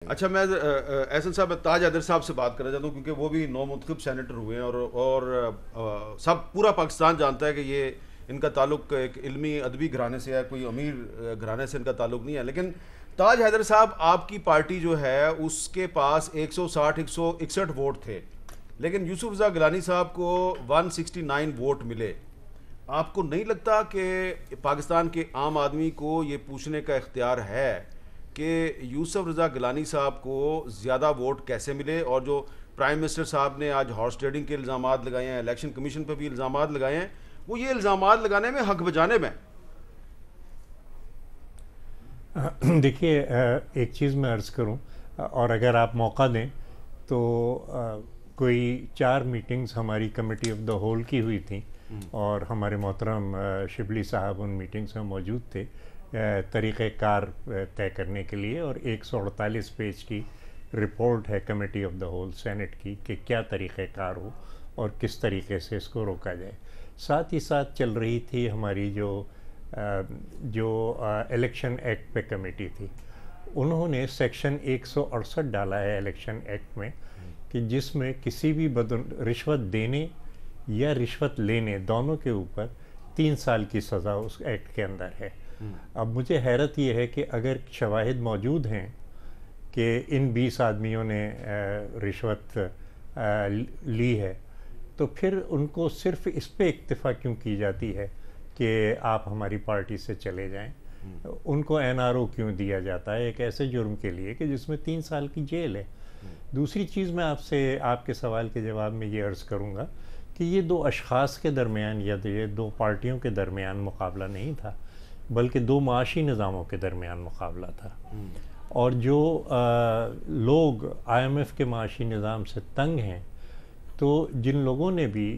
اچھا میں احسن صاحب تاج حیدر صاحب سے بات کرنا چاہتا ہوں کیونکہ وہ بھی نو منتخب سینیٹر ہوئے ہیں اور سب پورا پاکستان جانتا ہے کہ یہ ان کا تعلق ایک علمی ادبی گھرانے سے ہے، کوئی امیر گھرانے سے ان کا تعلق نہیں ہے. لیکن تاج حیدر صاحب آپ کی پارٹی جو ہے اس کے پاس 160 161 ووٹ تھے، لیکن یوسف رضا گیلانی صاحب کو 169 ووٹ ملے. آپ کو نہیں لگتا کہ پاکستان کے عام آدمی کو یہ پوچھنے کا اختیار ہے کہ یوسف رضا گیلانی صاحب کو زیادہ ووٹ کیسے ملے، اور جو پرائم منسٹر صاحب نے آج ہارس ٹریڈنگ کے الزامات لگائے ہیں، الیکشن کمیشن پہ بھی الزامات لگائے ہیں، وہ یہ الزامات لگانے میں حق بجانب ہیں؟ دیکھیے، ایک چیز میں عرض کروں، اور اگر آپ موقع دیں تو کوئی 4 میٹنگز ہماری کمیٹی آف دا ہول کی ہوئی تھیں، اور ہمارے محترم شبلی صاحب ان میٹنگز میں موجود تھے طریقہ کار طے کرنے کے لیے، اور 148 پیج کی رپورٹ ہے committee of the whole senate کی کہ کیا طریقہ کار ہو اور کس طریقے سے اس کو روکا جائے. ساتھ ہی ساتھ چل رہی تھی ہماری جو الیکشن ایکٹ پہ کمیٹی تھی. انہوں نے سیکشن 168 ڈالا ہے الیکشن ایکٹ میں کہ جس میں کسی بھی رشوت دینے یا رشوت لینے دونوں کے اوپر 3 سال کی سزا اس ایکٹ کے اندر ہے. اب مجھے حیرت یہ ہے کہ اگر شواہد موجود ہیں کہ ان 20 آدمیوں نے رشوت لی ہے، تو پھر ان کو صرف اس پہ اکتفا کیوں کی جاتی ہے کہ آپ ہماری پارٹی سے چلے جائیں؟ ان کو این آر او کیوں دیا جاتا ہے ایک ایسے جرم کے لیے کہ جس میں 3 سال کی جیل ہے؟ دوسری چیز میں آپ کے سوال کے جواب میں یہ عرض کروں گا کہ یہ 2 اشخاص کے درمیان یا یہ 2 پارٹیوں کے درمیان مقابلہ نہیں تھا، بلکہ 2 معاشی نظاموں کے درمیان مقابلہ تھا. اور جو لوگ آئی ایم ایف کے معاشی نظام سے تنگ ہیں، تو جن لوگوں نے بھی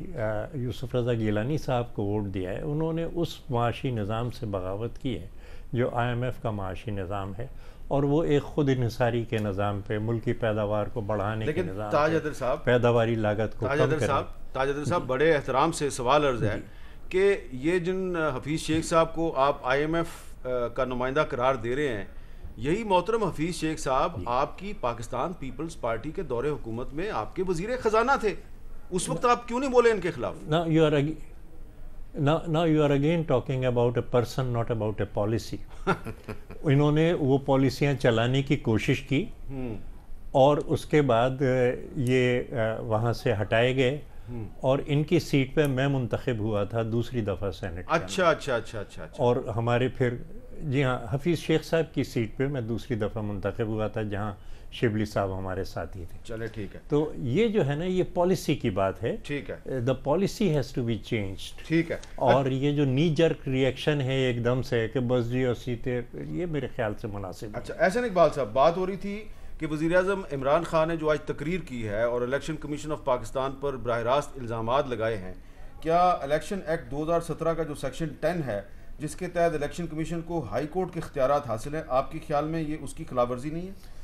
یوسف رضا گیلانی صاحب کو ووٹ دیا ہے، انہوں نے اس معاشی نظام سے بغاوت کی ہے جو آئی ایم ایف کا معاشی نظام ہے، اور وہ ایک خود انحصاری کے نظام پہ، ملکی پیداوار کو بڑھانے کے نظام پہ، پیداواری لاگت کو کم کرنے. تاج حیدر صاحب بڑے احترام سے سوال عرض ہے کہ یہ جن حفیظ شیخ صاحب کو آپ آئی ایم ایف کا نمائندہ قرار دے رہے ہیں، یہی محترم حفیظ شیخ صاحب آپ کی پاکستان پیپلز پارٹی کے دور حکومت میں آپ کے وزیر خزانہ تھے. اس وقت آپ کیوں نہیں بولے ان کے خلاف؟ Now you are again talking about a person, not about a policy. انہوں نے وہ پالیسیاں چلانے کی کوشش کی، اور اس کے بعد یہ وہاں سے ہٹائے گئے، اور ان کی سیٹ پہ میں منتخب ہوا تھا دوسری دفعہ سینٹ. اچھا. اور ہمارے پھر جی ہاں، حفیظ شیخ صاحب کی سیٹ پہ میں دوسری دفعہ منتخب ہوا تھا جہاں شبلی صاحب ہمارے ساتھی تھے. چلے ٹھیک ہے. تو یہ جو ہے نا، یہ پالیسی کی بات ہے. ٹھیک ہے. The policy has to be changed. ٹھیک ہے. اور یہ جو نی جرک ریئیکشن ہے ایک دم سے کہ بس جی اور سیتے، یہ میرے خیال سے مناسب. اچھا، احسن اقبال صاحب، بات ہو رہی تھی کہ وزیر اعظم عمران خان نے جو آج تقریر کی ہے اور الیکشن کمیشن آف پاکستان پر براہ راست الزامات لگائے ہیں، کیا الیکشن ایکٹ 2017 کا جو سیکشن 10 ہے جس کے تحت الیکشن کمیشن کو ہائی کورٹ کے اختیارات حاصل ہیں، آپ کے خیال میں یہ اس کی خلاف ورزی نہیں ہے؟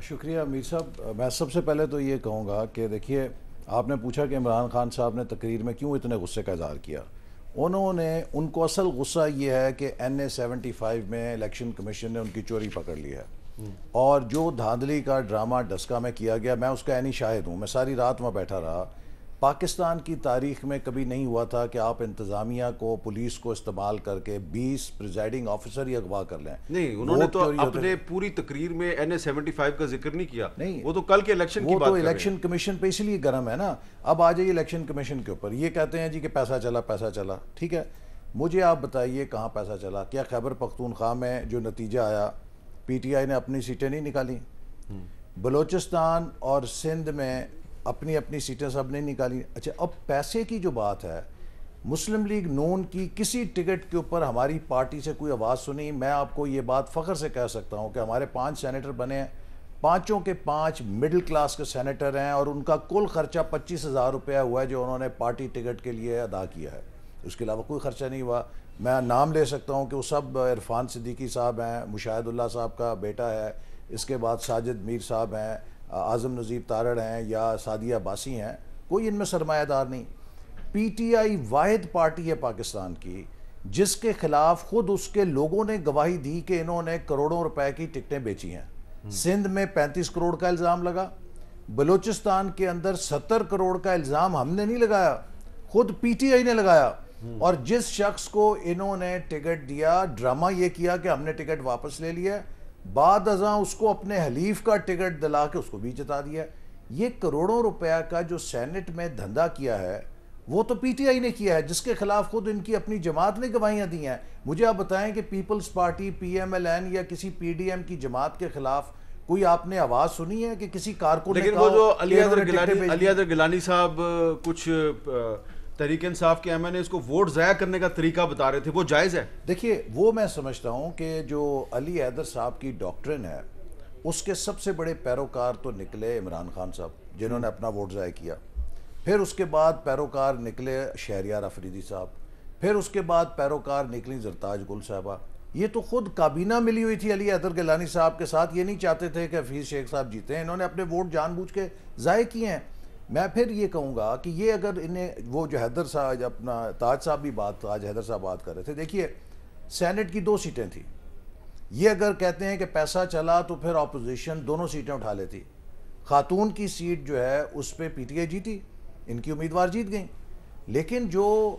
شکریہ میر صاحب. میں سب سے پہلے تو یہ کہوں گا کہ دیکھیے، آپ نے پوچھا کہ عمران خان صاحب نے تقریر میں کیوں اتنے غصے کا اظہار کیا. ان کو اصل غصہ یہ ہے کہ NA-75 میں الیکشن کمیشن نے ان کی چوری پکڑ لی ہے، اور جو دھاندلی کا ڈرامہ ڈسکا میں کیا گیا، میں اس کا عینی شاہد ہوں. میں ساری رات وہاں بیٹھا رہا. پاکستان کی تاریخ میں کبھی نہیں ہوا تھا کہ آپ انتظامیہ کو، پولیس کو استعمال کر کے 20 پریزائڈنگ آفیسر ہی اغوا کر لیں. نہیں، انہوں نے تو اپنے پوری تقریر میں NA-75 کا ذکر نہیں کیا. نہیں، وہ تو کل کے الیکشن کی بات کر رہے ہیں. وہ تو الیکشن کمیشن پہ اس لیے گرم ہے نا. اب آ جائیے الیکشن کمیشن کے اوپر. یہ کہتے ہیں جی کہ پیسہ چلا. ٹھیک ہے، مجھے آپ بتائیے کہاں پیسہ چلا؟ کیا خیبر پختونخوا میں جو نتیجہ آیا، پی ٹی آئی نے اپنی سیٹیں نہیں نکالی؟ بلوچستان اور سندھ میں اپنی سیٹیں سب نے نکالی. اچھا، اب پیسے کی جو بات ہے، مسلم لیگ نون کی کسی ٹکٹ کے اوپر ہماری پارٹی سے کوئی آواز سنی؟ میں آپ کو یہ بات فخر سے کہہ سکتا ہوں کہ ہمارے 5 سینیٹر بنے ہیں، 5 کے 5 مڈل کلاس کے سینیٹر ہیں، اور ان کا کل خرچہ 25,000 روپیہ ہوا ہے جو انہوں نے پارٹی ٹکٹ کے لیے ادا کیا ہے. اس کے علاوہ کوئی خرچہ نہیں ہوا. میں نام لے سکتا ہوں کہ وہ سب عرفان صدیقی صاحب ہیں، مشاہد اللہ صاحب کا بیٹا ہے، اس کے بعد ساجد میر صاحب ہیں، اعظم نذیر تارڑ ہیں، یا سعدیہ عباسی ہیں. کوئی ان میں سرمایہ دار نہیں. پی ٹی آئی واحد پارٹی ہے پاکستان کی جس کے خلاف خود اس کے لوگوں نے گواہی دی کہ انہوں نے کروڑوں روپے کی ٹکٹیں بیچی ہیں. سندھ میں 35 کروڑ کا الزام لگا, بلوچستان کے اندر 70 کروڑ کا الزام ہم نے نہیں لگایا, خود پی ٹی آئی نے لگایا. اور جس شخص کو انہوں نے ٹکٹ دیا, ڈرامہ یہ کیا کہ ہم نے ٹکٹ واپس لے لیا, بعد ازاں اس کو اپنے حلیف کا ٹکٹ دلا کے اس کو بھی جتا دیا. یہ کروڑوں روپیہ کا جو سینٹ میں دھندا کیا ہے وہ تو پی ٹی آئی نے کیا ہے, جس کے خلاف خود ان کی اپنی جماعت نے گواہیاں دی ہیں. مجھے آپ بتائیں کہ Peoples Party, P M L N یا کسی پی ڈی ایم کی جماعت کے خلاف کوئی آپ نے آواز سنی ہے کہ کسی کارکن نے لیکن وہ جو علی حیدر گیلانی صاحب کچھ تحریک انصاف کے ایم این اے اس کو ووٹ ضائع کرنے کا طریقہ بتا رہے تھے, وہ جائز ہے؟ دیکھیے وہ میں سمجھتا ہوں کہ جو علی حیدر صاحب کی ڈاکٹرن ہے اس کے سب سے بڑے پیروکار تو نکلے عمران خان صاحب جنہوں نے اپنا ووٹ ضائع کیا, پھر اس کے بعد پیروکار نکلے شہریار افریدی صاحب, پھر اس کے بعد پیروکار نکلی زرتاج گل صاحبہ. یہ تو خود کابینہ ملی ہوئی تھی علی حیدر گیلانی صاحب کے ساتھ, یہ نہیں چاہتے تھے کہ حفیظ شیخ صاحب جیتے ہیں, انہوں نے اپنے ووٹ جان بوجھ کے ضائع کیے ہیں. میں پھر یہ کہوں گا کہ یہ اگر انہیں وہ جو حیدر صاحب اپنا تاج صاحب بھی تاج حیدر صاحب بات کر رہے تھے, دیکھیے سینٹ کی 2 سیٹیں تھیں, یہ اگر کہتے ہیں کہ پیسہ چلا تو پھر اپوزیشن دونوں سیٹیں اٹھا لیتی. خاتون کی سیٹ جو ہے اس پہ پی ٹی آئی جیتی, ان کی امیدوار جیت گئیں, لیکن جو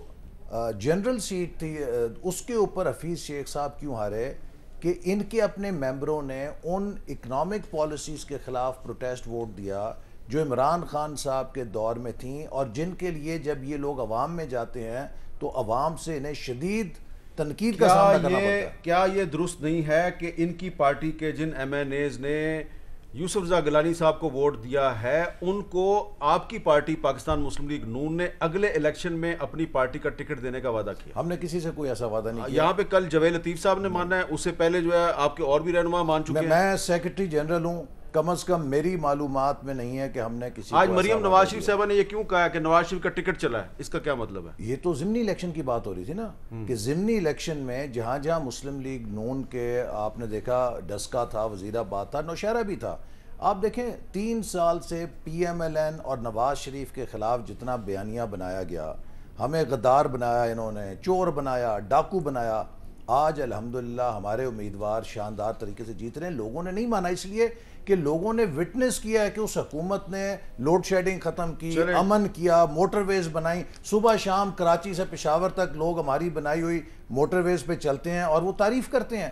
جنرل سیٹ تھی اس کے اوپر حفیظ شیخ صاحب کیوں ہارے کہ ان کے اپنے ممبروں نے ان اکنامک پالیسیز کے خلاف پروٹیسٹ ووٹ دیا جو عمران خان صاحب کے دور میں تھیں, اور جن کے لیے جب یہ لوگ عوام میں جاتے ہیں تو عوام سے انہیں شدید تنقید کا سامنا کرنا پڑتا ہے. کیا یہ درست نہیں ہے کہ ان کی پارٹی کے جن ایم این ایز نے یوسف رضا گیلانی صاحب کو ووٹ دیا ہے ان کو آپ کی پارٹی پاکستان مسلم لیگ نون نے اگلے الیکشن میں اپنی پارٹی کا ٹکٹ دینے کا وعدہ کیا؟ ہم نے کسی سے کوئی ایسا وعدہ نہیں کیا. یہاں پہ کل جوید لطیف صاحب نے مانا ہے, اس سے پہلے جو ہے آپ کے اور بھی رہنما مان چکے ہیں. میں سیکرٹری جنرل ہوں, کم از کم میری معلومات میں نہیں ہے کہ ہم نے کسی آج مریم نواز شریف صاحبہ نے یہ کیوں کہا کہ نواز شریف کا ٹکٹ چلا ہے, اس کا کیا مطلب ہے؟ یہ تو ضمنی الیکشن کی بات ہو رہی تھی نا, کہ ضمنی الیکشن میں جہاں جہاں مسلم لیگ نون کے آپ نے دیکھا ڈسکا تھا, وزیر آباد تھا, نوشہرہ بھی تھا. آپ دیکھیں 3 سال سے پی ایم ایل این اور نواز شریف کے خلاف جتنا بیانیہ بنایا گیا, ہمیں غدار بنایا, انہوں نے چور بنایا, ڈاکو بنایا, آج الحمدللہ ہمارے امیدوار شاندار طریقے سے جیت رہے ہیں. لوگوں نے نہیں مانا اس لیے کہ لوگوں نے وٹنس کیا ہے کہ اس حکومت نے لوڈ شیڈنگ ختم کی, امن کیا, موٹر ویز بنائی, صبح شام کراچی سے پشاور تک لوگ ہماری بنائی ہوئی موٹر ویز پہ چلتے ہیں اور وہ تعریف کرتے ہیں.